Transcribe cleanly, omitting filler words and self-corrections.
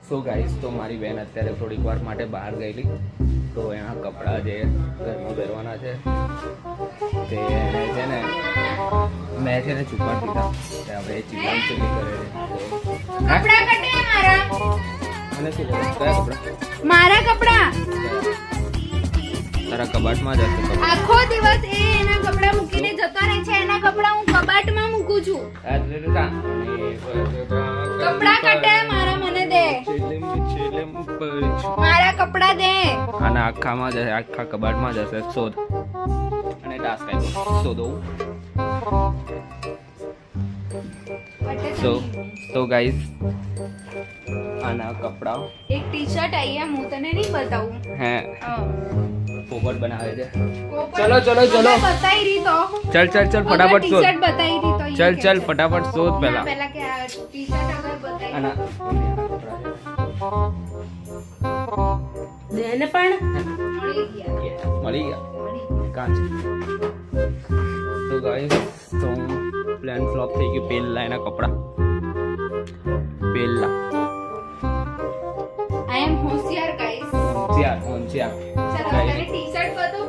So guys, તો મારી બેન અત્યારે થોડીક વાર માટે બહાર ગયેલી, તો એના કપડાં જે ઘરમાં પહેરવાના છે તે એને છે ને મેં છે ને ચૂકવા દીધા તે આપણે ચિકન ચીલી કરેલી. કપડા કટે મારા અને શું કરું? કયા કપડાં? મારા કપડા તારા કબાટમાં જ હશે કપડાં. આખો દિવસ એ એના કપડા મૂકીને જતો રહે છે. એના કપડા હું કબાટમાં મૂકું છું. કપડા કટે મારા, મને દે. મારા કપડા દે. આના આખામાં જ હશે, આખા કબાટમાં જ હશે. શોધ અને ટાસ્ક આપ્યો શોધો. તો ગાઈસ, આના કપડા એક ટી-શર્ટ આયા, હું તને નહીં બતાવું. હે હા. પોપટ બનાવે છે. પોપટ. ચલો ચલો ચલો, તમે બતાઈ રહી તો ચલ ચલ ચલ ફટાફટ શોધ. ટી-શર્ટ બતાઈ રહી તો ચલ ચલ ફટાફટ શોધ પહેલા પહેલા. પહેલા કે આ ટી-શર્ટ અગર બતાઈ આના દેને પણ મળી ગયા. મળી ગયા કાંચ. તો ગાઈસ, તો પ્લાન ફ્લોપ થઈ ગયું. પેલા એના કપડા પેલા આઈ એમ હોશિયાર ગાઈસ. હોશિયાર હોશિયાર ચાલો તને ટી-શર્ટ બતાવું